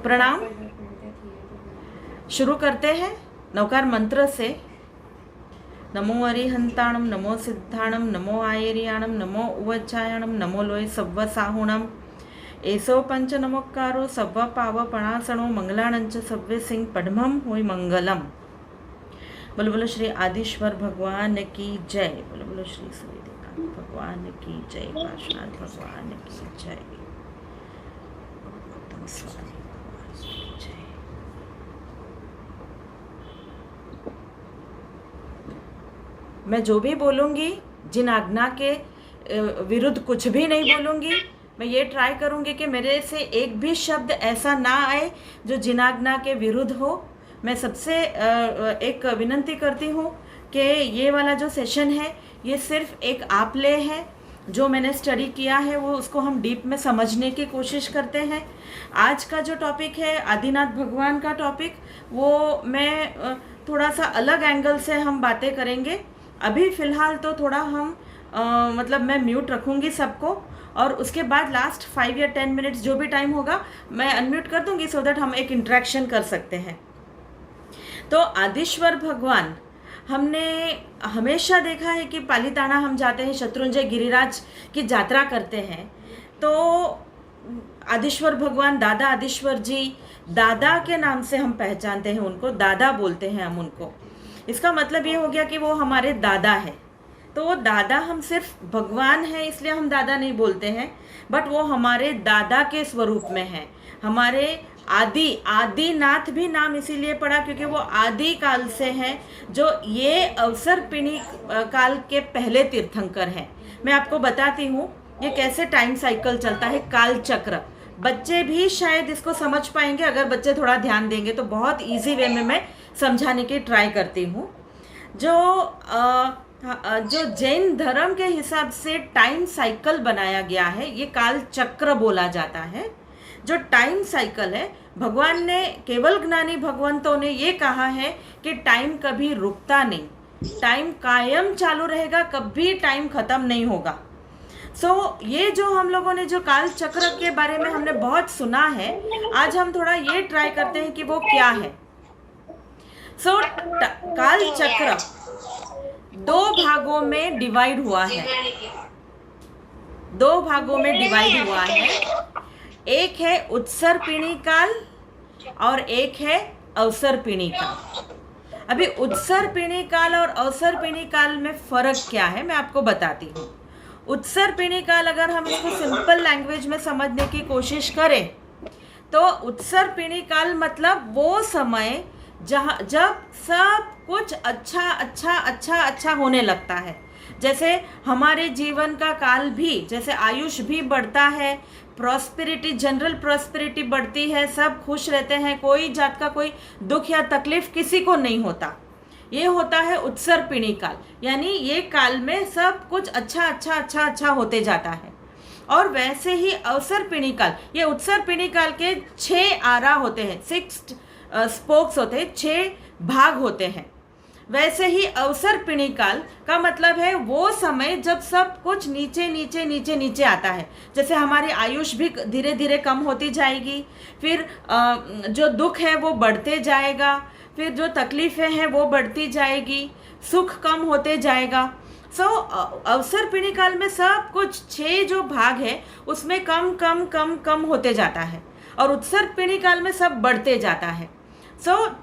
प्रणाम। शुरू करते हैं नवकार मंत्र से। नमो अरिहंताणम, नमो सिद्धाणम, नमो आयरियाणम, नमो उवच्चायणम, नमो लोय सव्व साहुणम। एसो पंच नमोकारो सव्व पाव पणासणो मंगलाणंच सव्वे सिंह पद्मम होय मंगलम। बोलो बोलो श्री आदिश्वर भगवान की जय। बोलो बोलो श्री सूर्यनाथ भगवान की जय। काशनाथ भगवान की जय। स्वामी भगवान की जय। मैं जो भी बोलूँगी, जिन आज्ञा के विरुद्ध कुछ भी नहीं बोलूँगी। मैं ये ट्राई करूँगी कि मेरे से एक भी शब्द ऐसा ना आए जो जिन आज्ञा के विरुद्ध हो। मैं सबसे एक विनंती करती हूँ कि ये वाला जो सेशन है ये सिर्फ एक आप ले है। जो मैंने स्टडी किया है वो उसको हम डीप में समझने की कोशिश करते हैं। आज का जो टॉपिक है आदिनाथ भगवान का टॉपिक, वो मैं थोड़ा सा अलग एंगल से हम बातें करेंगे। अभी फ़िलहाल तो थोड़ा हम मतलब मैं म्यूट रखूँगी सबको, और उसके बाद लास्ट 5 या 10 मिनट्स जो भी टाइम होगा मैं अनम्यूट कर दूँगी, सो दैट हम एक इंटरेक्शन कर सकते हैं। तो आदिश्वर भगवान, हमने हमेशा देखा है कि पालीताना हम जाते हैं, शत्रुंजय गिरिराज की यात्रा करते हैं, तो आदिश्वर भगवान, दादा आदिश्वर जी, दादा के नाम से हम पहचानते हैं उनको, दादा बोलते हैं हम उनको। इसका मतलब ये हो गया कि वो हमारे दादा है। तो वो दादा, हम सिर्फ भगवान है इसलिए हम दादा नहीं बोलते हैं, बट वो हमारे दादा के स्वरूप में है। हमारे आदिनाथ भी नाम इसीलिए पड़ा क्योंकि वो आदि काल से हैं, जो ये अवसरपिणी काल के पहले तीर्थंकर हैं। मैं आपको बताती हूँ ये कैसे टाइम साइकिल चलता है, काल चक्र। बच्चे भी शायद इसको समझ पाएंगे अगर बच्चे थोड़ा ध्यान देंगे, तो बहुत इजी वे में मैं समझाने की ट्राई करती हूँ। जो जैन धर्म के हिसाब से टाइम साइकिल बनाया गया है, ये काल चक्र बोला जाता है। जो टाइम साइकिल है, भगवान ने, केवल ज्ञानी भगवंतों ने ये कहा है कि टाइम कभी रुकता नहीं, टाइम कायम चालू रहेगा, कभी टाइम खत्म नहीं होगा। ये जो हम लोगों ने जो काल चक्र के बारे में हमने बहुत सुना है, आज हम थोड़ा ये ट्राई करते हैं कि वो क्या है। काल चक्र 2 भागों में डिवाइड हुआ है। 2 भागों में डिवाइड हुआ है। एक है उत्सर्पिणी काल और एक है अवसर्पिणी काल। अभी उत्सर्पिणी काल और अवसर्पिणी काल में फर्क क्या है मैं आपको बताती हूँ। उत्सर्पिणी काल, अगर हम इसको सिंपल लैंग्वेज में समझने की कोशिश करें, तो उत्सर्पिणी काल मतलब वो समय जब सब कुछ अच्छा होने लगता है। जैसे हमारे जीवन का काल भी, जैसे आयुष भी बढ़ता है, प्रॉस्पेरिटी, जनरल प्रॉस्पेरिटी बढ़ती है, सब खुश रहते हैं, कोई जात का कोई दुख या तकलीफ किसी को नहीं होता। ये होता है उत्सर्पिणी काल, यानी ये काल में सब कुछ अच्छा होते जाता है। और वैसे ही अवसर्पिणी काल, ये उत्सर्पिणी काल के 6 आरा होते हैं, 6 स्पोक्स होते हैं, 6 भाग होते हैं। वैसे ही अवसर्पिणी काल का मतलब है वो समय जब सब कुछ नीचे आता है। जैसे हमारी आयुष भी धीरे धीरे कम होती जाएगी, फिर जो दुख है वो बढ़ते जाएगा, फिर जो तकलीफ़ें हैं वो बढ़ती जाएगी, सुख कम होते जाएगा। अवसर्पिणी काल में सब कुछ 6 जो भाग है उसमें कम होते जाता है, और उत्सर्पिणी काल में सब बढ़ते जाता है।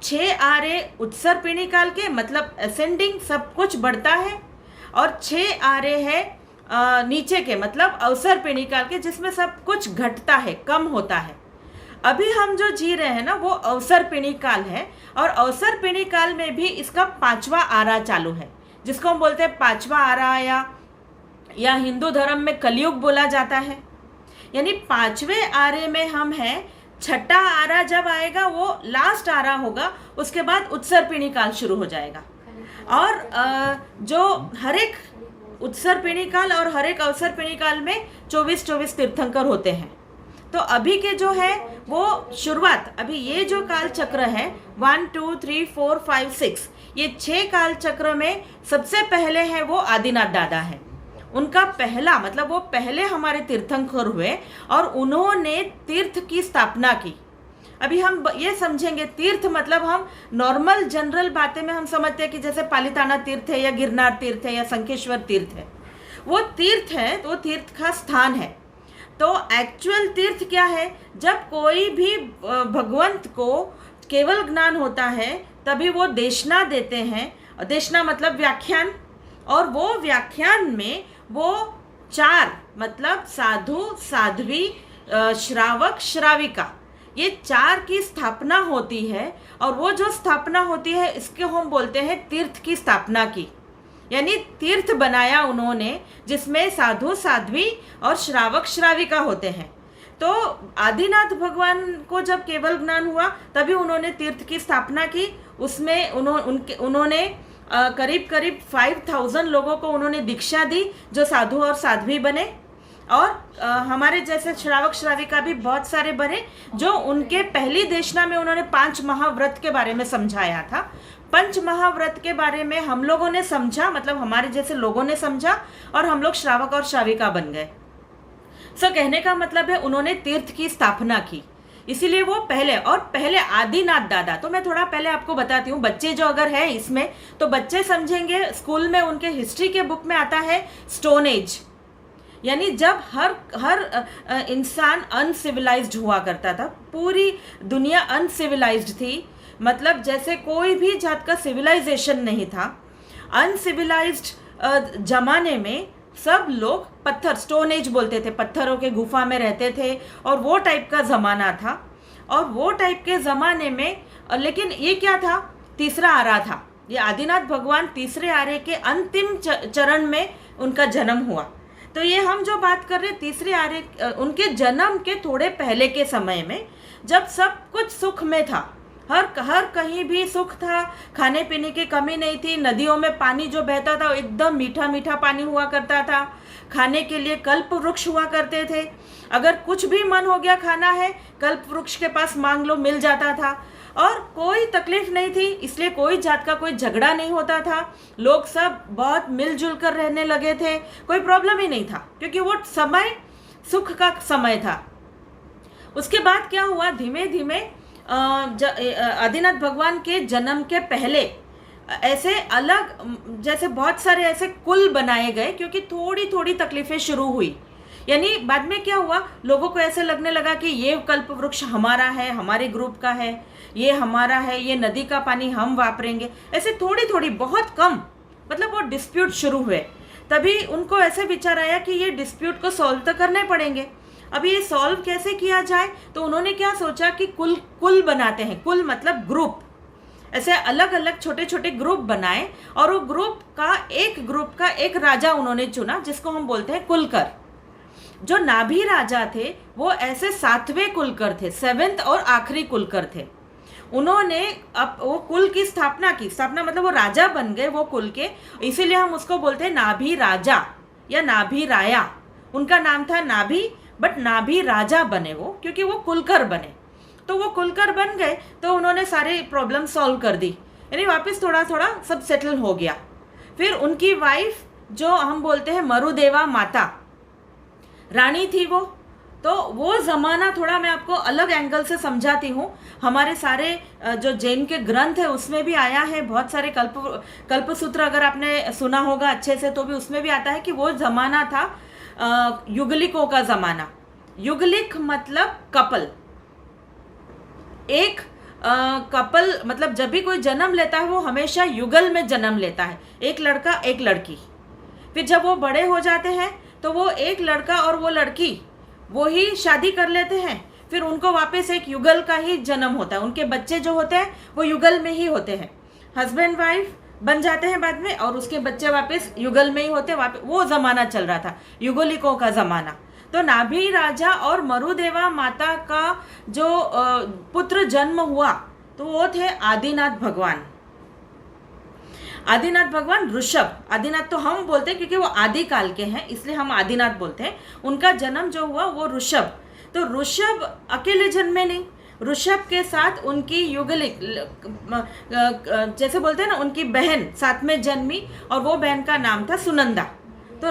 6 आरे उत्सर्पिणी काल के, मतलब असेंडिंग, सब कुछ बढ़ता है, और 6 आरे है नीचे के, मतलब अवसर्पिणी काल के, जिसमें सब कुछ घटता है, कम होता है। अभी हम जो जी रहे हैं ना वो अवसर्पिणी काल है, और अवसर्पिणी काल में भी इसका 5वां आरा चालू है, जिसको हम बोलते हैं 5वां आरा, या हिंदू धर्म में कलयुग बोला जाता है। यानी 5वें आरे में हम हैं। 6ठा आरा जब आएगा वो लास्ट आरा होगा, उसके बाद उत्सर्पिणी काल शुरू हो जाएगा। और जो हर एक उत्सर्पिणी काल और हर एक अवसर्पिणी काल में 24 तीर्थंकर होते हैं। तो अभी के जो है वो शुरुआत, अभी ये जो काल चक्र है 1 2 3 4 5 6, ये 6 काल चक्र में सबसे पहले है वो आदिनाथ दादा है। उनका पहला, मतलब वो पहले हमारे तीर्थंकर हुए और उन्होंने तीर्थ की स्थापना की। अभी हम ये समझेंगे, तीर्थ मतलब हम नॉर्मल जनरल बातें में हम समझते हैं कि जैसे पालिताना तीर्थ है या गिरनार तीर्थ है या शंखेश्वर तीर्थ है, वो तीर्थ है तो तीर्थ का स्थान है। तो एक्चुअल तीर्थ क्या है? जब कोई भी भगवंत को केवल ज्ञान होता है तभी वो देशना देते हैं। देशना मतलब व्याख्यान, और वो व्याख्यान में वो 4 मतलब साधु, साध्वी, श्रावक, श्राविका, ये 4 की स्थापना होती है। और वो जो स्थापना होती है इसके हम बोलते हैं तीर्थ की स्थापना की, यानी तीर्थ बनाया उन्होंने जिसमें साधु, साध्वी और श्रावक, श्राविका होते हैं। तो आदिनाथ भगवान को जब केवल ज्ञान हुआ तभी उन्होंने तीर्थ की स्थापना की। उसमें उन्होंने करीब करीब 5000 लोगों को उन्होंने दीक्षा दी जो साधु और साध्वी बने, और हमारे जैसे श्रावक, श्राविका भी बहुत सारे बने जो उनके पहली देशना में उन्होंने 5 महाव्रत के बारे में समझाया था। 5 महाव्रत के बारे में हम लोगों ने समझा, मतलब हमारे जैसे लोगों ने समझा, और हम लोग श्रावक और श्राविका बन गए। कहने का मतलब है उन्होंने तीर्थ की स्थापना की, इसीलिए वो पहले आदिनाथ दादा। तो मैं थोड़ा पहले आपको बताती हूँ, बच्चे जो अगर है इसमें तो बच्चे समझेंगे, स्कूल में उनके हिस्ट्री के बुक में आता है स्टोन एज, यानी जब हर इंसान अनसिविलाइज्ड हुआ करता था, पूरी दुनिया अनसिविलाइज्ड थी, मतलब जैसे कोई भी जात का सिविलाइजेशन नहीं था। अनसिविलाइज्ड जमाने में सब लोग पत्थर, स्टोन एज बोलते थे, पत्थरों के गुफा में रहते थे, और वो टाइप का ज़माना था। और वो टाइप के ज़माने में लेकिन ये क्या था, तीसरा आरा था। ये आदिनाथ भगवान तीसरे आरे के अंतिम चरण में उनका जन्म हुआ। तो ये हम जो बात कर रहे हैं तीसरे आरे, उनके जन्म के थोड़े पहले के समय में, जब सब कुछ सुख में था, हर कहीं भी सुख था, खाने पीने की कमी नहीं थी, नदियों में पानी जो बहता था एकदम मीठा मीठा पानी हुआ करता था, खाने के लिए कल्प वृक्ष हुआ करते थे, अगर कुछ भी मन हो गया खाना है कल्प वृक्ष के पास मांग लो, मिल जाता था, और कोई तकलीफ नहीं थी, इसलिए कोई जात का कोई झगड़ा नहीं होता था, लोग सब बहुत मिलजुल कर रहने लगे थे, कोई प्रॉब्लम ही नहीं था, क्योंकि वो समय सुख का समय था। उसके बाद क्या हुआ, धीमे धीमे आदिनाथ भगवान के जन्म के पहले ऐसे अलग, जैसे बहुत सारे ऐसे कुल बनाए गए, क्योंकि थोड़ी थोड़ी तकलीफें शुरू हुई। यानी बाद में क्या हुआ, लोगों को ऐसे लगने लगा कि ये कल्प वृक्ष हमारा है, हमारे ग्रुप का है, ये हमारा है, ये नदी का पानी हम वापरेंगे, ऐसे थोड़ी थोड़ी, बहुत कम, मतलब वो डिस्प्यूट शुरू हुए। तभी उनको ऐसे विचार आया कि ये डिस्प्यूट को सॉल्व तो करने पड़ेंगे। अभी ये सॉल्व कैसे किया जाए, तो उन्होंने क्या सोचा कि कुल बनाते हैं। कुल मतलब ग्रुप, ऐसे अलग अलग छोटे छोटे ग्रुप बनाए, और वो ग्रुप का एक राजा उन्होंने चुना, जिसको हम बोलते हैं कुलकर। जो नाभि राजा थे वो ऐसे 7वें कुलकर थे, 7th और आखिरी कुलकर थे। उन्होंने अब वो कुल की स्थापना मतलब वो राजा बन गए वो कुल के, इसीलिए हम उसको बोलते हैं नाभि राजा या नाभि राया। उनका नाम था नाभि, बट नाभि राजा बने वो, क्योंकि वो कुलकर बने। तो वो कुलकर बन गए तो उन्होंने सारे प्रॉब्लम सॉल्व कर दी, यानी वापस थोड़ा थोड़ा सब सेटल हो गया। फिर उनकी वाइफ जो हम बोलते हैं मरुदेवा माता रानी थी वो ज़माना थोड़ा मैं आपको अलग एंगल से समझाती हूँ। हमारे सारे जो जैन के ग्रंथ है उसमें भी आया है, बहुत सारे कल्पसूत्र अगर आपने सुना होगा अच्छे से तो भी उसमें भी आता है कि वो ज़माना था युगलिकों का ज़माना। युगलिक मतलब कपल, एक कपल मतलब जब भी कोई जन्म लेता है वो हमेशा युगल में जन्म लेता है, एक लड़का एक लड़की। फिर जब वो बड़े हो जाते हैं तो वो एक लड़का और वो लड़की वो ही शादी कर लेते हैं, फिर उनको वापस एक युगल का ही जन्म होता है, उनके बच्चे जो होते हैं वो युगल में ही होते हैं, हस्बैंड वाइफ बन जाते हैं बाद में, और उसके बच्चे वापस युगल में ही होते हैं। वापस वो ज़माना चल रहा था, युगलिकों का ज़माना। तो नाभि राजा और मरुदेवा माता का जो पुत्र जन्म हुआ तो वो थे आदिनाथ भगवान। आदिनाथ भगवान ऋषभ, आदिनाथ तो हम बोलते हैं क्योंकि वो आदि काल के हैं इसलिए हम आदिनाथ बोलते हैं। उनका जन्म जो हुआ वो ऋषभ, तो ऋषभ अकेले जन्मे नहीं, ऋषभ के साथ उनकी युगलिक जैसे बोलते हैं ना उनकी बहन साथ में जन्मी, और वो बहन का नाम था सुनंदा। तो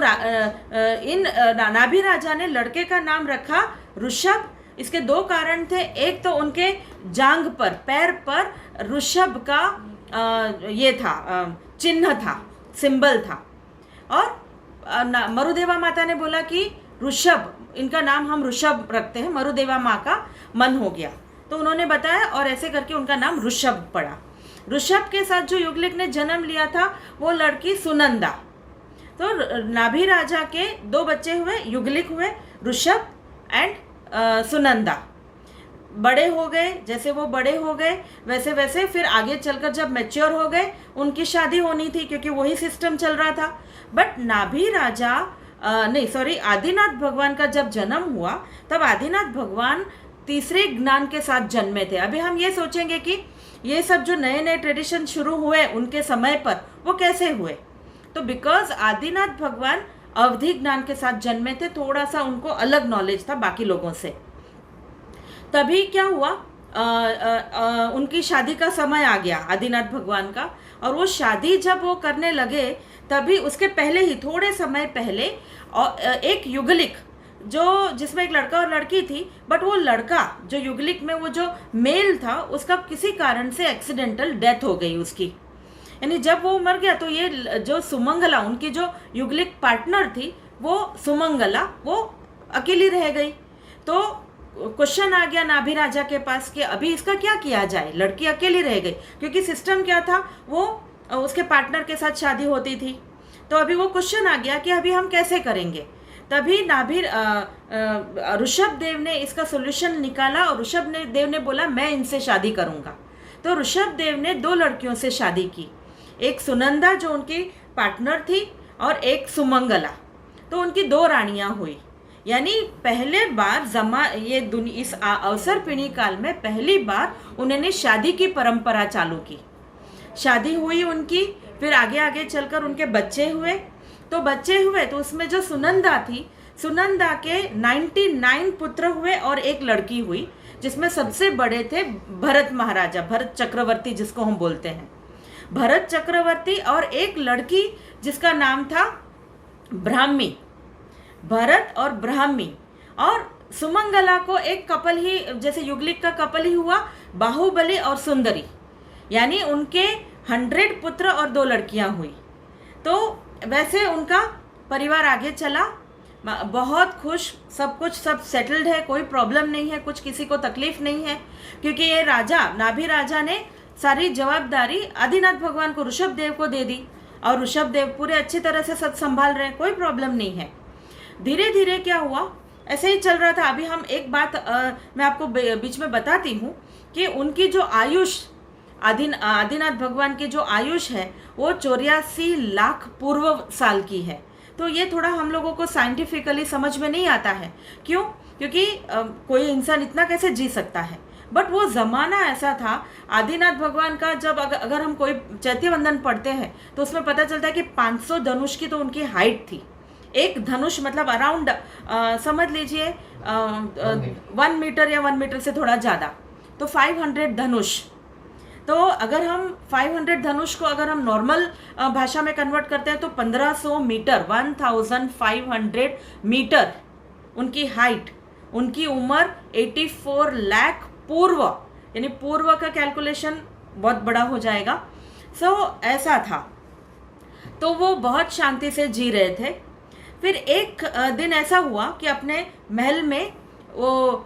इन नाभि राजा ने लड़के का नाम रखा ऋषभ, इसके दो कारण थे। एक तो उनके जांघ पर, पैर पर ऋषभ का ये था, चिन्ह था, सिंबल था। और मरुदेवा माता ने बोला कि ऋषभ, इनका नाम हम ऋषभ रखते हैं, मरुदेवा माँ का मन हो गया, तो उन्होंने बताया और ऐसे करके उनका नाम ऋषभ पड़ा। ऋषभ के साथ जो युगलिक ने जन्म लिया था वो लड़की सुनंदा। तो नाभि राजा के दो बच्चे हुए, युगलिक हुए, ऋषभ एंड सुनंदा। बड़े हो गए, जैसे वो बड़े हो गए वैसे वैसे फिर आगे चलकर जब मैच्योर हो गए उनकी शादी होनी थी, क्योंकि वही सिस्टम चल रहा था। बट नाभि राजा आदिनाथ भगवान का जब जन्म हुआ तब आदिनाथ भगवान तीसरे ज्ञान के साथ जन्मे थे। अभी हम ये सोचेंगे कि ये सब जो नए नए ट्रेडिशन शुरू हुए उनके समय पर वो कैसे हुए, तो बिकॉज आदिनाथ भगवान अवधि ज्ञान के साथ जन्मे थे, थोड़ा सा उनको अलग नॉलेज था बाकी लोगों से। तभी क्या हुआ, उनकी शादी का समय आ गया आदिनाथ भगवान का, और वो शादी जब वो करने लगे तभी उसके पहले ही, थोड़े समय पहले, एक युगलिक जिसमें एक लड़का और लड़की थी, बट वो लड़का जो युगलिक में वो जो मेल था उसका किसी कारण से एक्सीडेंटल डेथ हो गई उसकी। यानी जब वो मर गया तो ये जो सुमंगला, उनकी जो युगलिक पार्टनर थी, वो सुमंगला वो अकेली रह गई। तो क्वेश्चन आ गया नाभि राजा के पास कि अभी इसका क्या किया जाए, लड़की अकेली रह गई, क्योंकि सिस्टम क्या था, वो उसके पार्टनर के साथ शादी होती थी। तो अभी वो क्वेश्चन आ गया कि अभी हम कैसे करेंगे। तभी ऋषभ देव ने इसका सोल्यूशन निकाला और ऋषभ देव ने बोला मैं इनसे शादी करूंगा। तो ऋषभ देव ने दो लड़कियों से शादी की, एक सुनंदा जो उनकी पार्टनर थी और एक सुमंगला। तो उनकी दो रानियां हुई। यानी पहले बार इस अवसर पिणी काल में पहली बार उन्होंने शादी की परंपरा चालू की। शादी हुई उनकी, फिर आगे आगे चलकर उनके बच्चे हुए। तो बच्चे हुए तो उसमें जो सुनंदा थी, सुनंदा के 99 पुत्र हुए और एक लड़की हुई, जिसमें सबसे बड़े थे भरत महाराजा, भरत चक्रवर्ती जिसको हम बोलते हैं, भरत चक्रवर्ती, और एक लड़की जिसका नाम था ब्राह्मी, भरत और ब्राह्मी। और सुमंगला को एक कपल ही, जैसे युगलिक का कपल ही हुआ, बाहुबली और सुंदरी, यानी उनके 100 पुत्र और 2 लड़कियां हुई। तो वैसे उनका परिवार आगे चला, बहुत खुश, सब सेटल्ड है, कोई प्रॉब्लम नहीं है, कुछ किसी को तकलीफ नहीं है, क्योंकि ये राजा, नाभि राजा ने सारी जवाबदारी आदिनाथ भगवान को, ऋषभ देव को दे दी, और ऋषभ देव पूरे अच्छी तरह से सब संभाल रहे हैं, कोई प्रॉब्लम नहीं है। धीरे धीरे क्या हुआ, ऐसे ही चल रहा था। अभी हम एक बात मैं आपको बीच में बताती हूँ कि उनकी जो आयुष, आदिनाथ भगवान की जो आयुष है वो 84 लाख पूर्व साल की है। तो ये थोड़ा हम लोगों को साइंटिफिकली समझ में नहीं आता है। क्यों? क्योंकि कोई इंसान इतना कैसे जी सकता है। बट वो ज़माना ऐसा था, आदिनाथ भगवान का जब अगर हम कोई चैत्य वंदन पढ़ते हैं तो उसमें पता चलता है कि 500 धनुष की तो उनकी हाइट थी। एक धनुष मतलब अराउंड समझ लीजिए 1 मीटर या 1 मीटर से थोड़ा ज़्यादा, तो 500 धनुष। तो अगर हम 500 धनुष को अगर हम नॉर्मल भाषा में कन्वर्ट करते हैं तो 1500 मीटर, 1500 मीटर उनकी हाइट। उनकी उम्र 84 लाख पूर्व, यानी पूर्व का कैलकुलेशन बहुत बड़ा हो जाएगा। ऐसा था। तो वो बहुत शांति से जी रहे थे। फिर एक दिन ऐसा हुआ कि अपने महल में वो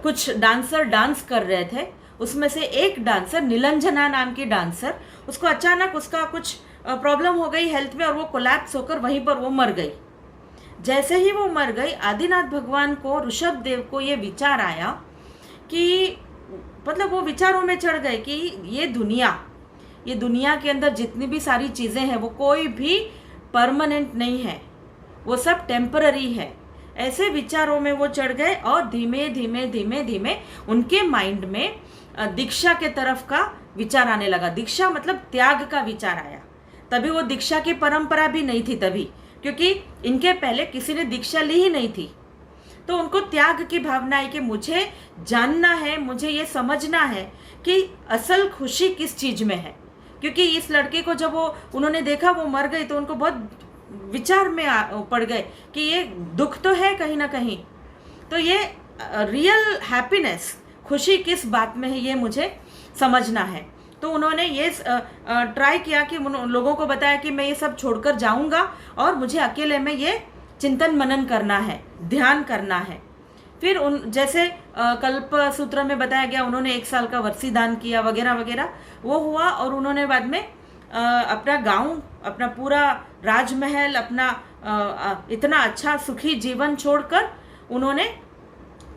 कुछ डांसर डांस कर रहे थे। उसमें से एक डांसर, नीलंजना नाम की डांसर, उसको अचानक उसका कुछ प्रॉब्लम हो गई हेल्थ में और वो कोलैप्स होकर वहीं पर वो मर गई। जैसे ही वो मर गई, आदिनाथ भगवान को, ऋषभ देव को ये विचार आया कि मतलब वो विचारों में चढ़ गए कि ये दुनिया के अंदर जितनी भी सारी चीज़ें हैं वो कोई भी परमानेंट नहीं है, वो सब टेम्पररी है। ऐसे विचारों में वो चढ़ गए और धीमे धीमे उनके माइंड में दीक्षा के तरफ का विचार आने लगा। दीक्षा मतलब त्याग का विचार आया। तभी वो दीक्षा की परंपरा भी नहीं थी तभी, क्योंकि इनके पहले किसी ने दीक्षा ली ही नहीं थी। तो उनको त्याग की भावना आई कि मुझे जानना है, मुझे ये समझना है कि असल खुशी किस चीज़ में है। क्योंकि इस लड़के को जब उन्होंने देखा वो मर गई तो उनको बहुत विचार में पड़ गए कि ये दुख तो है कहीं ना कहीं। तो ये रियल हैप्पीनेस, खुशी किस बात में है, ये मुझे समझना है। तो उन्होंने ये ट्राई किया कि लोगों को बताया कि मैं ये सब छोड़कर जाऊंगा और मुझे अकेले में ये चिंतन मनन करना है, ध्यान करना है। फिर जैसे कल्प सूत्र में बताया गया, उन्होंने 1 साल का वर्षी दान किया वगैरह वगैरह, वो हुआ। और उन्होंने बाद में अपना गांव, अपना पूरा राजमहल, अपना इतना अच्छा सुखी जीवन छोड़कर उन्होंने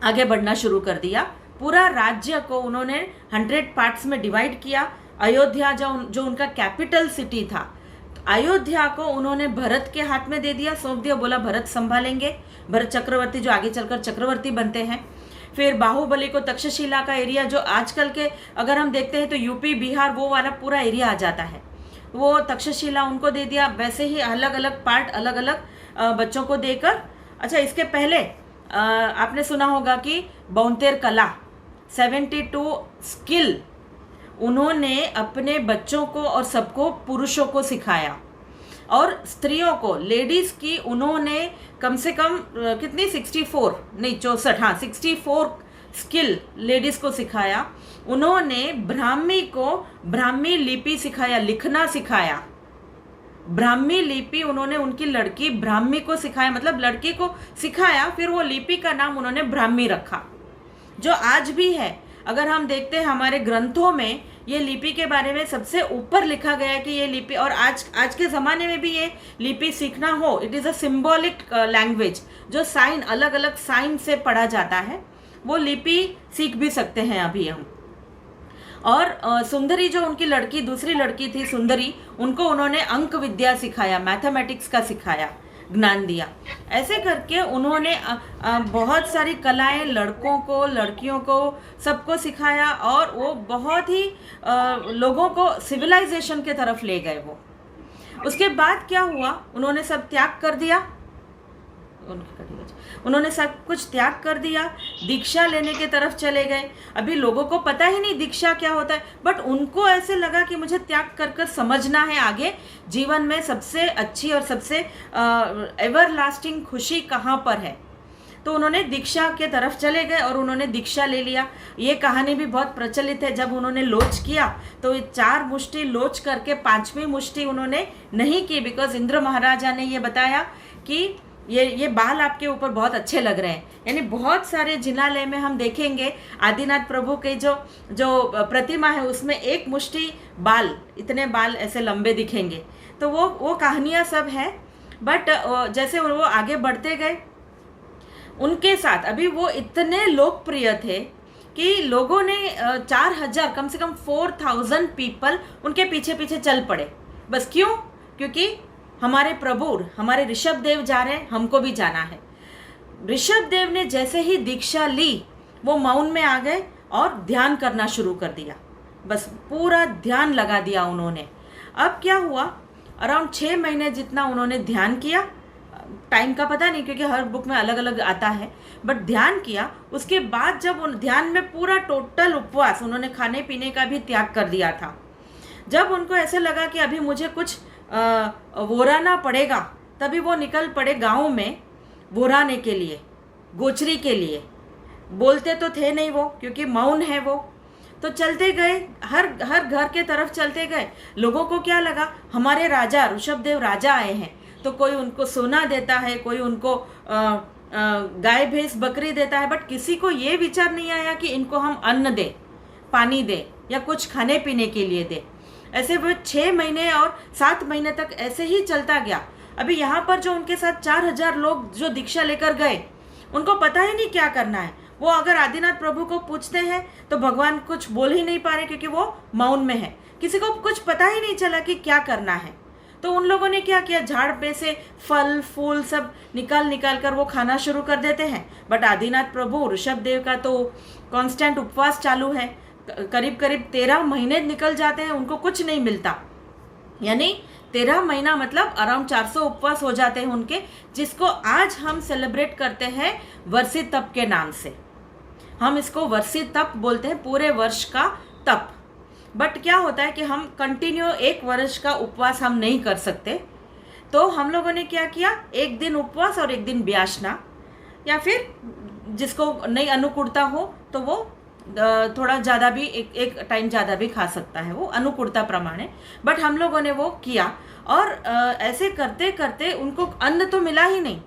आगे बढ़ना शुरू कर दिया। पूरा राज्य को उन्होंने 100 पार्ट्स में डिवाइड किया। अयोध्या जो उनका कैपिटल सिटी था, अयोध्या को उन्होंने भरत के हाथ में दे दिया, सौंप दिया, बोला भरत संभालेंगे, भरत चक्रवर्ती जो आगे चलकर चक्रवर्ती बनते हैं। फिर बाहुबली को तक्षशिला का एरिया, जो आजकल के अगर हम देखते हैं तो यूपी बिहार वो वाला पूरा एरिया आ जाता है, वो तक्षशिला उनको दे दिया। वैसे ही अलग अलग पार्ट अलग अलग बच्चों को देकर। अच्छा, इसके पहले आपने सुना होगा कि 72 कला, 72 स्किल उन्होंने अपने बच्चों को और सबको, पुरुषों को सिखाया। और स्त्रियों को, लेडीज़ की उन्होंने कम से कम कितनी 64 नहीं 64, हाँ 64 स्किल लेडीज़ को सिखाया। उन्होंने ब्राह्मी को ब्राह्मी लिपि सिखाया, लिखना सिखाया। ब्राह्मी लिपि उन्होंने उनकी लड़की ब्राह्मी को सिखाया, मतलब लड़की को सिखाया, फिर वो लिपि का नाम उन्होंने ब्राह्मी रखा, जो आज भी है। अगर हम देखते हैं हमारे ग्रंथों में ये लिपि के बारे में सबसे ऊपर लिखा गया है कि ये लिपि, और आज के ज़माने में भी ये लिपि सीखना हो, it is a symbolic language, जो साइन, अलग अलग साइन से पढ़ा जाता है, वो लिपि सीख भी सकते हैं अभी हम। और सुंदरी जो उनकी लड़की, दूसरी लड़की थी सुंदरी, उनको उन्होंने अंक विद्या सिखाया, मैथमेटिक्स का सिखाया, ज्ञान दिया। ऐसे करके उन्होंने बहुत सारी कलाएं लड़कों को, लड़कियों को, सबको सिखाया। और वो बहुत ही लोगों को सिविलाइजेशन के तरफ ले गए वो। उसके बाद क्या हुआ, उन्होंने सब त्याग कर दिया, उन्होंने सब कुछ त्याग कर दिया, दीक्षा लेने के तरफ चले गए। अभी लोगों को पता ही नहीं दीक्षा क्या होता है, बट उनको ऐसे लगा कि मुझे त्याग कर कर समझना है आगे जीवन में सबसे अच्छी और सबसे एवर लास्टिंग खुशी कहाँ पर है। तो उन्होंने दीक्षा के तरफ चले गए और उन्होंने दीक्षा ले लिया। ये कहानी भी बहुत प्रचलित है, जब उन्होंने लोच किया तो ये 4 मुष्टि लोच करके 5वीं मुष्टि उन्होंने नहीं की, बिकॉज इंद्र महाराजा ने ये बताया कि ये बाल आपके ऊपर बहुत अच्छे लग रहे हैं। यानी बहुत सारे जिनालय में हम देखेंगे आदिनाथ प्रभु के जो प्रतिमा है उसमें 1 मुष्टि बाल, इतने बाल ऐसे लंबे दिखेंगे। तो वो कहानियाँ सब है। बट जैसे वो आगे बढ़ते गए, उनके साथ अभी वो इतने लोकप्रिय थे कि लोगों ने 4000, कम से कम 4000 पीपल उनके पीछे पीछे चल पड़े। बस क्यों? क्योंकि हमारे प्रभु, हमारे ऋषभ देव जा रहे हैं, हमको भी जाना है। ऋषभ देव ने जैसे ही दीक्षा ली, वो मौन में आ गए और ध्यान करना शुरू कर दिया। बस पूरा ध्यान लगा दिया उन्होंने। अब क्या हुआ, अराउंड 6 महीने जितना उन्होंने ध्यान किया, टाइम का पता नहीं क्योंकि हर बुक में अलग अलग आता है, बट ध्यान किया। उसके बाद जब उन ध्यान में पूरा टोटल उपवास, उन्होंने खाने पीने का भी त्याग कर दिया था। जब उनको ऐसे लगा कि अभी मुझे कुछ वोराना पड़ेगा, तभी वो निकल पड़े गाँव में वोराने के लिए, गोचरी के लिए। बोलते तो थे नहीं वो, क्योंकि मौन है वो। तो चलते गए, हर घर के तरफ चलते गए। लोगों को क्या लगा, हमारे राजा ऋषभ देव राजा आए हैं, तो कोई उनको सोना देता है, कोई उनको गाय भैंस बकरी देता है, बट किसी को ये विचार नहीं आया कि इनको हम अन्न दे, पानी दे या कुछ खाने पीने के लिए दे। ऐसे वो 6 महीने और 7 महीने तक ऐसे ही चलता गया। अभी यहाँ पर जो उनके साथ 4000 लोग जो दीक्षा लेकर गए, उनको पता ही नहीं क्या करना है। वो अगर आदिनाथ प्रभु को पूछते हैं तो भगवान कुछ बोल ही नहीं पा रहे, क्योंकि वो मौन में है। किसी को कुछ पता ही नहीं चला कि क्या करना है। तो उन लोगों ने क्या किया, झाड़ पे से फल फूल सब निकाल कर वो खाना शुरू कर देते हैं। बट आदिनाथ प्रभु, ऋषभ देव का तो कांस्टेंट उपवास चालू है, करीब 13 महीने निकल जाते हैं, उनको कुछ नहीं मिलता। यानी 13 महीना मतलब अराउंड 400 उपवास हो जाते हैं उनके, जिसको आज हम सेलिब्रेट करते हैं वर्षी तप के नाम से। हम इसको वर्षी तप बोलते हैं, पूरे वर्ष का तप। बट क्या होता है कि हम कंटिन्यू 1 वर्ष का उपवास हम नहीं कर सकते, तो हम लोगों ने क्या किया, 1 दिन उपवास और 1 दिन व्यासना, या फिर जिसको नहीं अनुकूलता हो तो वो थोड़ा ज़्यादा भी एक टाइम ज़्यादा भी खा सकता है, वो अनुकूलता प्रमाणे। बट हम लोगों ने वो किया और ऐसे करते करते उनको अन्न तो मिला ही नहीं,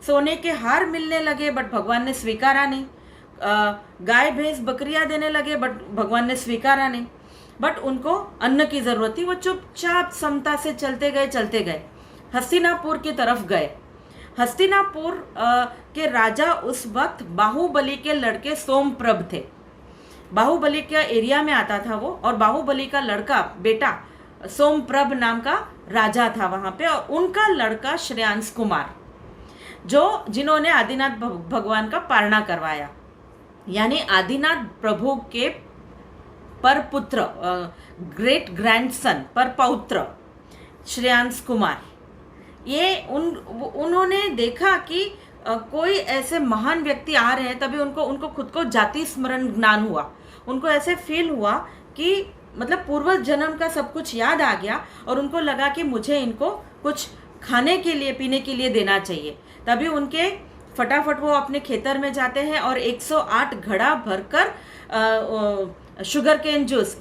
सोने के हार मिलने लगे बट भगवान ने स्वीकारा नहीं, गाय भैंस बकरियां देने लगे बट भगवान ने स्वीकारा नहीं, बट उनको अन्न की ज़रूरत थी। वो चुपचाप समता से चलते गए, हस्तिनापुर की तरफ गए। हस्तिनापुर के राजा उस वक्त बाहुबली के लड़के सोमप्रभ थे। बाहुबली के एरिया में आता था वो, और बाहुबली का लड़का बेटा सोमप्रभ नाम का राजा था वहाँ पे, और उनका लड़का श्रेयांश कुमार जिन्होंने आदिनाथ भगवान का पारणा करवाया, यानी आदिनाथ प्रभु के परपुत्र, ग्रेट ग्रैंडसन, परपौत्र श्रेयांश कुमार। ये उन्होंने देखा कि कोई ऐसे महान व्यक्ति आ रहे हैं, तभी उनको खुद को जाति स्मरण ज्ञान हुआ। उनको ऐसे फील हुआ कि मतलब पूर्व जन्म का सब कुछ याद आ गया, और उनको लगा कि मुझे इनको कुछ खाने के लिए पीने के लिए देना चाहिए। तभी उनके फटाफट वो अपने खेतर में जाते हैं और 108 घड़ा भरकर शुगर केन जूस,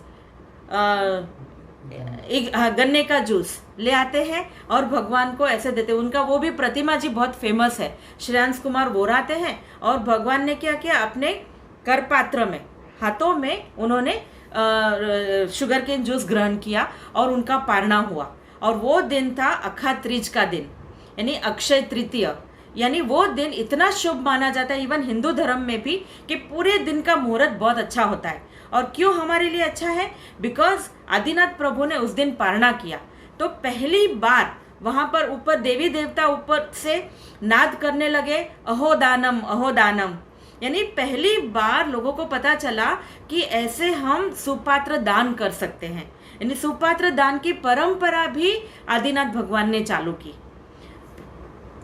गन्ने का जूस ले आते हैं और भगवान को ऐसे देते हैं। उनका वो भी प्रतिमा जी बहुत फेमस है, श्रेयांश कुमार वो रहते हैं। और भगवान ने क्या किया, अपने करपात्र में, हाथों में उन्होंने शुगर केन जूस ग्रहण किया और उनका पारणा हुआ। और वो दिन था अखा त्रीज का दिन, यानी अक्षय तृतीय। यानी वो दिन इतना शुभ माना जाता है इवन हिंदू धर्म में भी, कि पूरे दिन का मुहूर्त बहुत अच्छा होता है। और क्यों हमारे लिए अच्छा है, बिकॉज आदिनाथ प्रभु ने उस दिन पारणा किया। तो पहली बार वहाँ पर ऊपर देवी देवता ऊपर से नाद करने लगे, अहो दानम अहो दानम। यानी पहली बार लोगों को पता चला कि ऐसे हम सुपात्र दान कर सकते हैं। यानी सुपात्र दान की परंपरा भी आदिनाथ भगवान ने चालू की।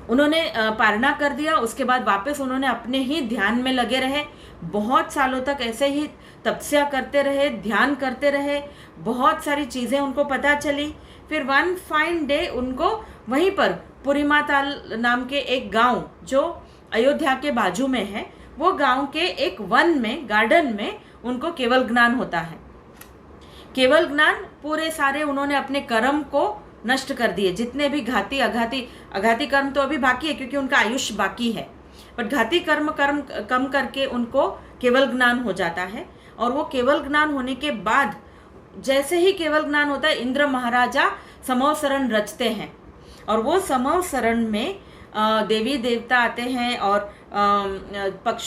उन्होंने पारणा कर दिया, उसके बाद वापस उन्होंने अपने ही ध्यान में लगे रहे। बहुत सालों तक ऐसे ही तपस्या करते रहे, ध्यान करते रहे, बहुत सारी चीज़ें उनको पता चली। फिर वन फाइन डे उनको वहीं पर पुरीमाताल नाम के एक गांव जो अयोध्या के बाजू में है, वो गांव के एक वन में, गार्डन में उनको केवल ज्ञान होता है। केवल ज्ञान, पूरे सारे उन्होंने अपने कर्म को नष्ट कर दिए, जितने भी घाती अघाती कर्म तो अभी बाकी है क्योंकि उनका आयुष्य बाकी है, बट घाती कर्म कम करके उनको केवल ज्ञान हो जाता है। और वो केवल ज्ञान होने के बाद, जैसे ही केवल ज्ञान होता है, इंद्र महाराजा समव शरण रचते हैं। और वो समव शरण में देवी देवता आते हैं और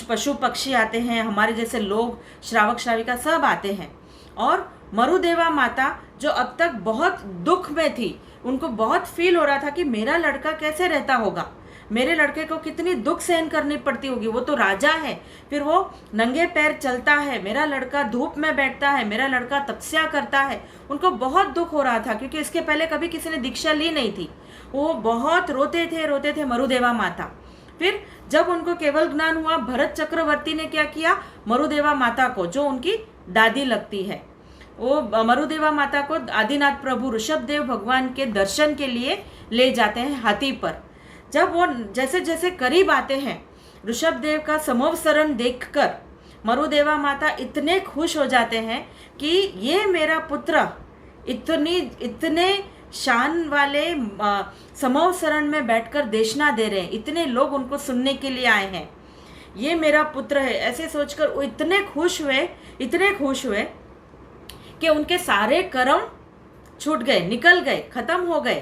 पशु पक्षी आते हैं, हमारे जैसे लोग, श्रावक श्राविका सब आते हैं। और मरुदेवा माता जो अब तक बहुत दुख में थी, उनको बहुत फील हो रहा था कि मेरा लड़का कैसे रहता होगा, मेरे लड़के को कितनी दुख सहन करनी पड़ती होगी, वो तो राजा है, फिर वो नंगे पैर चलता है, मेरा लड़का धूप में बैठता है, मेरा लड़का तपस्या करता है। उनको बहुत दुख हो रहा था क्योंकि इसके पहले कभी किसी ने दीक्षा ली नहीं थी। वो बहुत रोते थे मरुदेवा माता। फिर जब उनको केवल ज्ञान हुआ, भरत चक्रवर्ती ने क्या किया, मरुदेवा माता को, जो उनकी दादी लगती है, वो मरुदेवा माता को आदिनाथ प्रभु ऋषभदेव भगवान के दर्शन के लिए ले जाते हैं हाथी पर। जब वो जैसे जैसे करीब आते हैं, ऋषभदेव का समव शरण देखकर मरुदेवा माता इतने खुश हो जाते हैं कि ये मेरा पुत्र इतने शान वाले समव शरण में बैठकर देशना दे रहे हैं, इतने लोग उनको सुनने के लिए आए हैं, ये मेरा पुत्र है। ऐसे सोचकर वो इतने खुश हुए कि उनके सारे कर्म छूट गए, निकल गए, खत्म हो गए,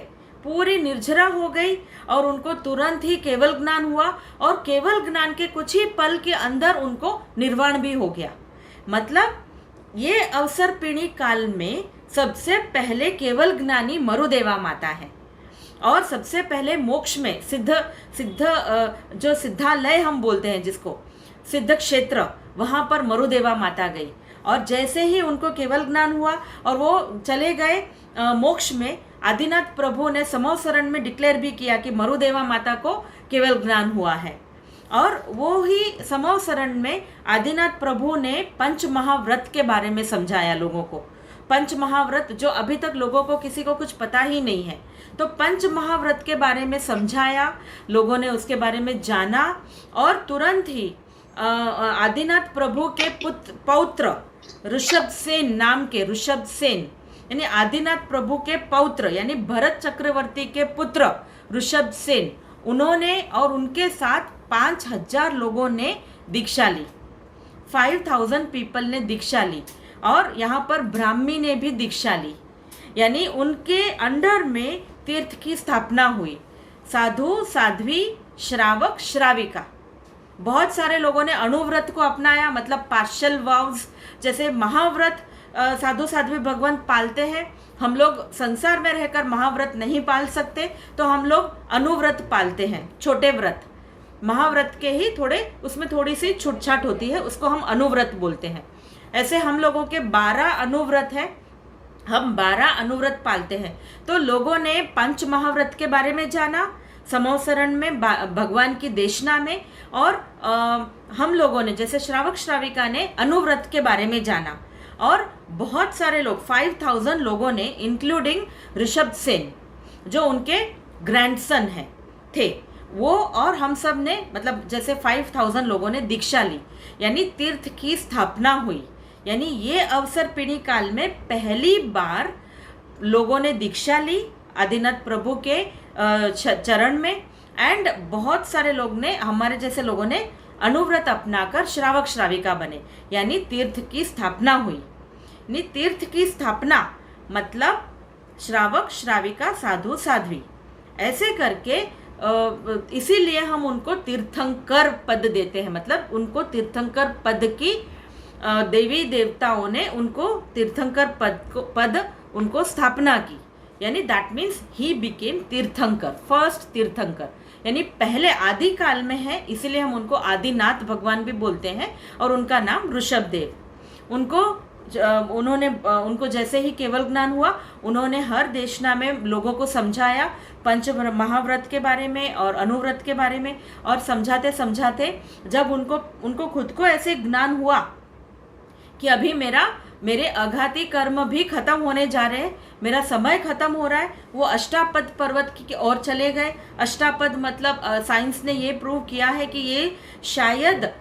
पूरी निर्जरा हो गई और उनको तुरंत ही केवल ज्ञान हुआ। और केवल ज्ञान के कुछ ही पल के अंदर उनको निर्वाण भी हो गया। मतलब ये अवसर पीढ़ी काल में सबसे पहले केवल ज्ञानी मरुदेवा माता है। और सबसे पहले मोक्ष में जो सिद्धालय हम बोलते हैं, जिसको सिद्ध क्षेत्र, वहाँ पर मरुदेवा माता गई। और जैसे ही उनको केवल ज्ञान हुआ और वो चले गए मोक्ष में, आदिनाथ प्रभु ने समव शरण में डिक्लेयर भी किया कि मरुदेवा माता को केवल ज्ञान हुआ है। और वो ही समव शरण में आदिनाथ प्रभु ने पंच महाव्रत के बारे में समझाया लोगों को। पंच महाव्रत जो अभी तक लोगों को किसी को कुछ पता ही नहीं है, तो पंच महाव्रत के बारे में समझाया, लोगों ने उसके बारे में जाना और तुरंत ही आदिनाथ प्रभु के पौत्र ऋषभ सेन नाम के, ऋषभ सेन यानी आदिनाथ प्रभु के पौत्र यानी भरत चक्रवर्ती के पुत्र ऋषभ सेन, उन्होंने और उनके साथ 5000 लोगों ने दीक्षा ली, 5000 पीपल ने दीक्षा ली, और यहाँ पर ब्राह्मी ने भी दीक्षा ली। यानी उनके अंडर में तीर्थ की स्थापना हुई। साधु, साध्वी, श्रावक, श्राविका, बहुत सारे लोगों ने अणुव्रत को अपनाया, मतलब पार्शल वाव्स, जैसे महाव्रत साधु साध्वी भगवान पालते हैं। हम लोग संसार में रहकर महाव्रत नहीं पाल सकते, तो हम लोग अनुव्रत पालते हैं, छोटे व्रत। महाव्रत के ही थोड़े, उसमें थोड़ी सी छूटछाट होती है, उसको हम अनुव्रत बोलते हैं। ऐसे हम लोगों के 12 अनुव्रत है, हम 12 अनुव्रत पालते हैं। तो लोगों ने पंच महाव्रत के बारे में जाना, समोसरण में, भगवान की देशना में, और हम लोगों ने जैसे श्रावक श्राविका ने अनुव्रत के बारे में जाना। और बहुत सारे लोग, 5000 लोगों ने, इंक्लूडिंग ऋषभ सेन जो उनके ग्रैंडसन हैं थे, वो और हम सब ने, मतलब जैसे 5000 लोगों ने दीक्षा ली, यानी तीर्थ की स्थापना हुई। यानी ये अवसर पीढ़ी काल में पहली बार लोगों ने दीक्षा ली आदिनाथ प्रभु के चरण में, एंड बहुत सारे लोग ने, हमारे जैसे लोगों ने अनुव्रत अपनाकर श्रावक श्राविका बने, यानी तीर्थ की स्थापना हुई। यानी तीर्थ की स्थापना मतलब श्रावक श्राविका साधु साध्वी, ऐसे करके इसीलिए हम उनको तीर्थंकर पद देते हैं। मतलब उनको तीर्थंकर पद की देवी देवताओं ने उनको तीर्थंकर पद उनको स्थापना की, यानी दैट मीन्स ही बिकेम तीर्थंकर, फर्स्ट तीर्थंकर, यानी पहले आदि काल में है, इसीलिए हम उनको आदिनाथ भगवान भी बोलते हैं। और उनका नाम ऋषभ देव। उनको जैसे ही केवल ज्ञान हुआ, उन्होंने हर देशना में लोगों को समझाया पंच महाव्रत के बारे में और अनुव्रत के बारे में, और समझाते समझाते जब उनको खुद को ऐसे ज्ञान हुआ कि अभी मेरे आघाती कर्म भी खत्म होने जा रहे हैं, मेरा समय खत्म हो रहा है, वो अष्टापद पर्वत की ओर चले गए। अष्टापद मतलब साइंस ने ये प्रूव किया है कि ये शायद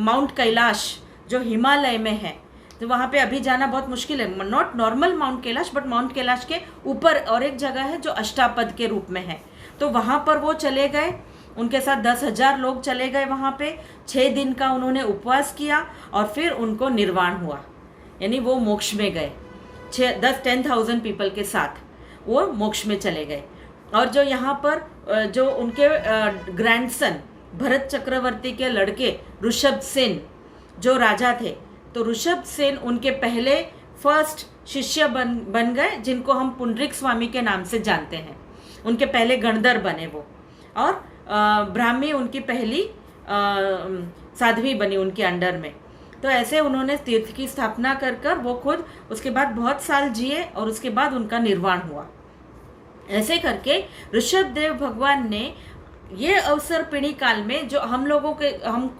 माउंट कैलाश जो हिमालय में है, तो वहाँ पे अभी जाना बहुत मुश्किल है, not normal mount Kailash but mount Kailash के ऊपर और एक जगह है जो अष्टापद के रूप में है, तो वहाँ पर वो चले गए। उनके साथ 10,000 लोग चले गए वहाँ पे, 6 दिन का उन्होंने उपवास किया और फिर उनको निर्वाण हुआ, यानी वो मोक्ष में गए। 10,000 पीपल के साथ वो मोक्ष में चले गए। और जो यहाँ पर जो उनके ग्रैंडसन भरत चक्रवर्ती के लड़के ऋषभ सेन जो राजा थे, तो ऋषभ सेन उनके पहले फर्स्ट शिष्य बन गए, जिनको हम पुंडरीक स्वामी के नाम से जानते हैं। उनके पहले गणधर बने वो, और ब्राह्मी उनकी पहली साध्वी बनी उनके अंडर में। तो ऐसे उन्होंने तीर्थ की स्थापना कर वो खुद उसके बाद बहुत साल जिए और उसके बाद उनका निर्वाण हुआ। ऐसे करके ऋषभ देव भगवान ने ये अवसर पीढ़ी काल में जो हम लोगों के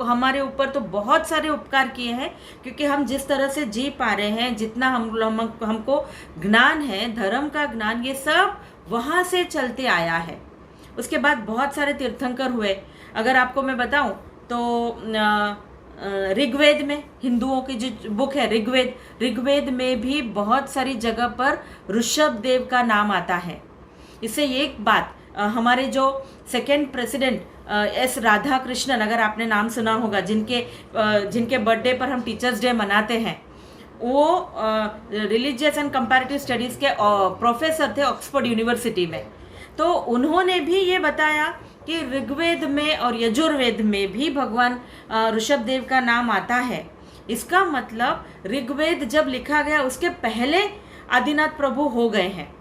हमारे ऊपर तो बहुत सारे उपकार किए हैं, क्योंकि हम जिस तरह से जी पा रहे हैं, जितना हमको ज्ञान है, धर्म का ज्ञान, ये सब वहाँ से चलते आया है। उसके बाद बहुत सारे तीर्थंकर हुए। अगर आपको मैं बताऊं तो ऋग्वेद में, हिंदुओं की जो बुक है ऋग्वेद में भी बहुत सारी जगह पर ऋषभ देव का नाम आता है। इससे एक बात, हमारे जो second president S Radha Krishnan, अगर आपने नाम सुना होगा, जिनके बर्थडे पर हम टीचर्स डे मनाते हैं, वो रिलीजियस एंड कंपैरेटिव स्टडीज़ के प्रोफेसर थे ऑक्सफोर्ड यूनिवर्सिटी में। तो उन्होंने भी ये बताया कि ऋग्वेद में और यजुर्वेद में भी भगवान ऋषभ देव का नाम आता है। इसका मतलब ऋग्वेद जब लिखा गया उसके पहले आदिनाथ प्रभु हो गए हैं,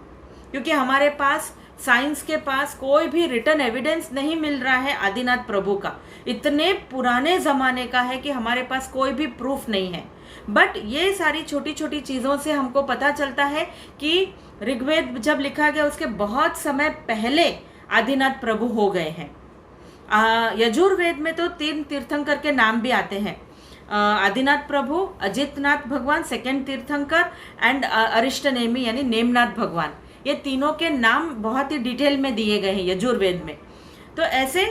क्योंकि हमारे पास साइंस के पास कोई भी रिटन एविडेंस नहीं मिल रहा है आदिनाथ प्रभु का। इतने पुराने ज़माने का है कि हमारे पास कोई भी प्रूफ नहीं है। बट ये सारी छोटी छोटी चीज़ों से हमको पता चलता है कि ऋग्वेद जब लिखा गया उसके बहुत समय पहले आदिनाथ प्रभु हो गए हैं। यजुर्वेद में तो 3 तीर्थंकर के नाम भी आते हैं, आदिनाथ प्रभु, अजितनाथ भगवान सेकेंड तीर्थंकर, एंड अरिष्टनेमी यानी नेमनाथ भगवान। ये तीनों के नाम बहुत ही डिटेल में दिए गए हैं यजुर्वेद में। तो ऐसे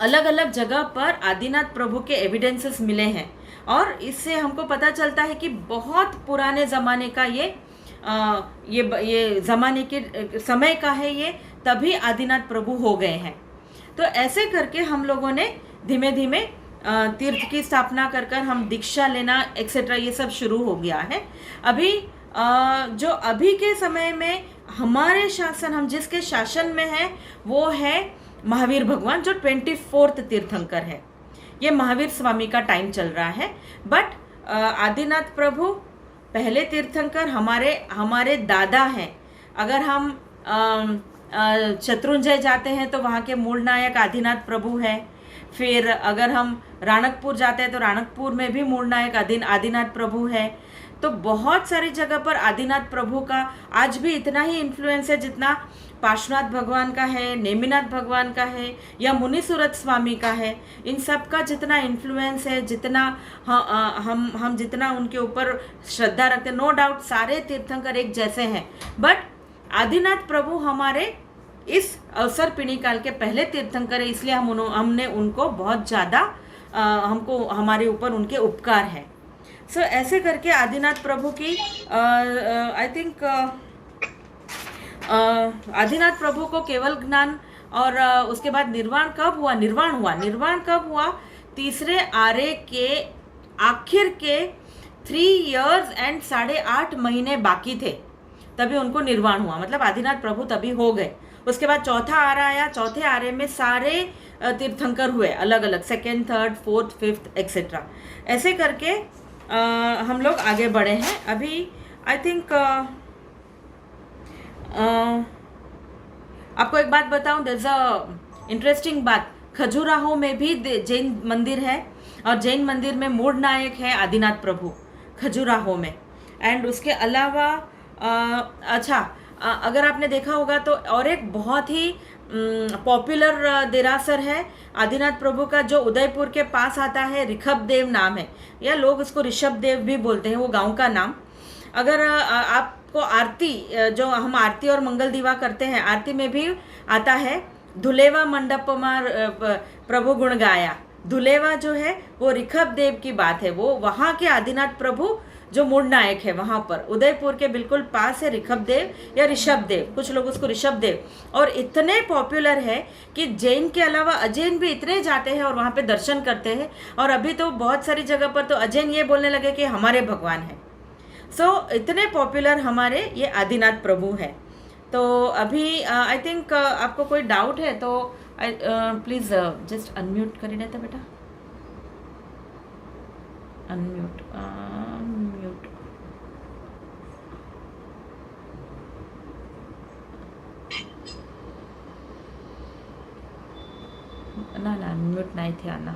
अलग अलग जगह पर आदिनाथ प्रभु के एविडेंसेस मिले हैं, और इससे हमको पता चलता है कि बहुत पुराने ज़माने का ये ज़माने के समय का है ये, तभी आदिनाथ प्रभु हो गए हैं। तो ऐसे करके हम लोगों ने धीमे धीमे तीर्थ की स्थापना कर कर हम दीक्षा लेना एक्सेट्रा ये सब शुरू हो गया है। अभी जो अभी के समय में हमारे शासन, हम जिसके शासन में हैं वो है महावीर भगवान, जो 24th तीर्थंकर है। ये महावीर स्वामी का टाइम चल रहा है। बट आदिनाथ प्रभु पहले तीर्थंकर हमारे दादा हैं। अगर हम शत्रुंजय जाते हैं तो वहाँ के मूल नायक आदिनाथ प्रभु है। फिर अगर हम राणकपुर जाते हैं तो राणकपुर में भी मूल नायक आदिनाथ प्रभु है। तो बहुत सारी जगह पर आदिनाथ प्रभु का आज भी इतना ही इन्फ्लुएंस है जितना पार्श्वनाथ भगवान का है, नेमिनाथ भगवान का है, या मुनिसुरत स्वामी का है। इन सब का जितना इन्फ्लुएंस है, जितना हम जितना उनके ऊपर श्रद्धा रखते हैं, नो डाउट सारे तीर्थंकर एक जैसे हैं, बट आदिनाथ प्रभु हमारे इस अवसर पिणी काल के पहले तीर्थंकर है, इसलिए हमने उनको बहुत ज़्यादा हमको हमारे ऊपर उनके उपकार है। सो ऐसे करके आदिनाथ प्रभु की आई थिंक आदिनाथ प्रभु को केवल ज्ञान और उसके बाद निर्वाण कब हुआ? निर्वाण कब हुआ? तीसरे आर्य के आखिर के 3 years and 8.5 महीने बाकी थे, तभी उनको निर्वाण हुआ। मतलब आदिनाथ प्रभु तभी हो गए। उसके बाद चौथा आर्य आया, चौथे आर्य में सारे तीर्थंकर हुए अलग अलग, 2nd, 3rd, 4th, 5th etcetera. ऐसे करके हम लोग आगे बढ़े हैं। अभी आई थिंक आपको एक बात बताऊं, देयर इज अ इंटरेस्टिंग बात। खजुराहो में भी जैन मंदिर है, और जैन मंदिर में मूल नायक है आदिनाथ प्रभु खजुराहो में। एंड उसके अलावा अगर आपने देखा होगा तो और एक बहुत ही पॉपुलर देरासर है आदिनाथ प्रभु का, जो उदयपुर के पास आता है, ऋषभ देव नाम है, या लोग इसको ऋषभ देव भी बोलते हैं, वो गांव का नाम। अगर आपको आरती, जो हम आरती और मंगल दीवा करते हैं, आरती में भी आता है धुलेवा मंडप में प्रभु गुण गाया। धुलेवा जो है वो ऋषभ देव की बात है, वो वहाँ के आदिनाथ प्रभु जो मूल नायक है वहाँ पर उदयपुर के बिल्कुल पास है ऋषभ देव या ऋषभ देव, कुछ लोग उसको ऋषभ देव। और इतने पॉपुलर है कि जैन के अलावा अजैन भी इतने जाते हैं और वहाँ पे दर्शन करते हैं। और अभी तो बहुत सारी जगह पर तो अजैन ये बोलने लगे कि हमारे भगवान हैं। सो इतने पॉपुलर हमारे ये आदिनाथ प्रभु है। तो अभी आई थिंक आपको कोई डाउट है तो प्लीज़ जस्ट अनम्यूट कर देता बेटा, अनम्यूट ना अनम्यूट नहीं थे आना,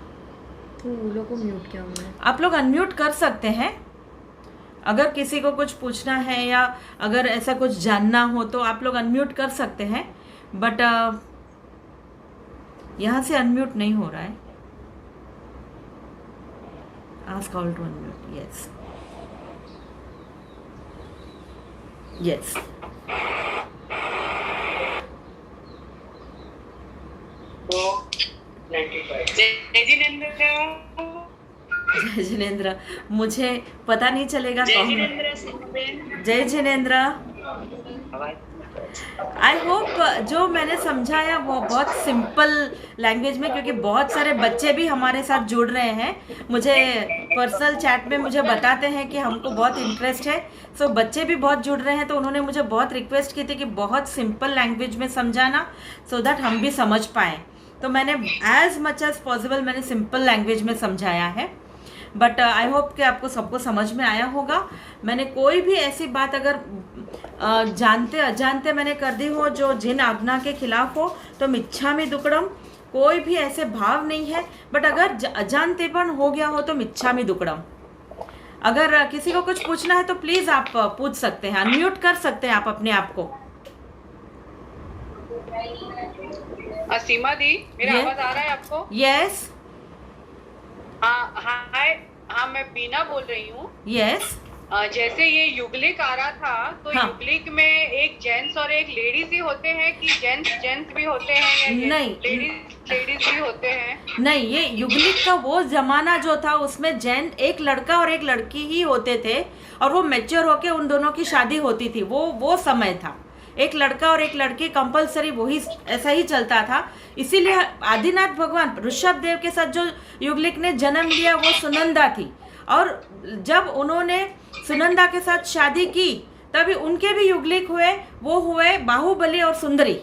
तो वो लोग को म्यूट क्या हुआ है? आप लोग अनम्यूट कर सकते हैं। अगर किसी को कुछ पूछना है या अगर ऐसा कुछ जानना हो तो आप लोग अनम्यूट कर सकते हैं, बट यहाँ से अनम्यूट नहीं हो रहा है। Ask all to unmute, yes yes. Jai Jinendra, मुझे पता नहीं चलेगा कौन। जय जिनेन्द्र। आई होप जो मैंने समझाया वो बहुत सिंपल लैंग्वेज में, क्योंकि बहुत सारे बच्चे भी हमारे साथ जुड़ रहे हैं। मुझे पर्सनल चैट में मुझे बताते हैं कि हमको बहुत इंटरेस्ट है। सो बच्चे भी बहुत जुड़ रहे हैं, तो उन्होंने मुझे बहुत रिक्वेस्ट की थी कि बहुत सिंपल लैंग्वेज में समझाना, सो दैट हम भी समझ पाएँ। तो मैंने एज मच एज पॉसिबल मैंने सिंपल लैंग्वेज में समझाया है। बट आई होप कि आपको सबको समझ में आया होगा। मैंने कोई भी ऐसी बात अगर जानते अजानते मैंने कर दी हो जो जिन आज्ञा के खिलाफ हो तो मिच्छामि दुक्कडम, कोई भी ऐसे भाव नहीं है। बट अगर अजानतेपन हो गया हो तो मिच्छामि दुक्कडम। अगर किसी को कुछ पूछना है तो प्लीज़ आप पूछ सकते हैं, अनम्यूट कर सकते हैं आप अपने आप को। सीमा दी, मेरा आवाज आ रहा है आपको? यस। हाँ, मैं बीना बोल रही हूँ। यस। जैसे ये युगलिक आ रहा था, तो हाँ। युगलिक में एक जेंट्स और एक लेडीज ही होते हैं कि जेंट्स भी होते हैं या नहीं। लेडीज भी होते हैं? नहीं, ये युगलिक का वो जमाना जो था उसमें एक लड़का और एक लड़की ही होते थे और वो मैच्योर होके उन दोनों की शादी होती थी। वो समय था, एक लड़का और एक लड़की कंपलसरी, वही ऐसा ही चलता था। इसीलिए आदिनाथ भगवान ऋषभ देव के साथ जो युगलिक ने जन्म लिया वो सुनंदा थी, और जब उन्होंने सुनंदा के साथ शादी की तभी उनके भी युगलिक हुए, वो हुए बाहुबली और सुंदरी।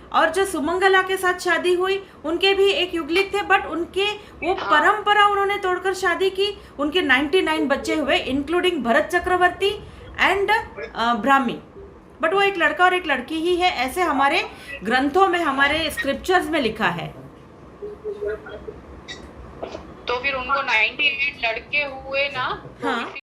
और जो सुमंगला के साथ शादी हुई उनके भी एक युगलिक थे, बट उनके वो परंपरा उन्होंने तोड़कर शादी की। उनके 99 बच्चे हुए, including Bharat Chakravarti and Brahmi, but वो एक लड़का और एक लड़की ही है, ऐसे हमारे ग्रंथों में, हमारे स्क्रिप्चर्स में लिखा है। तो फिर उनको 98 लड़के हुए ना? हाँ।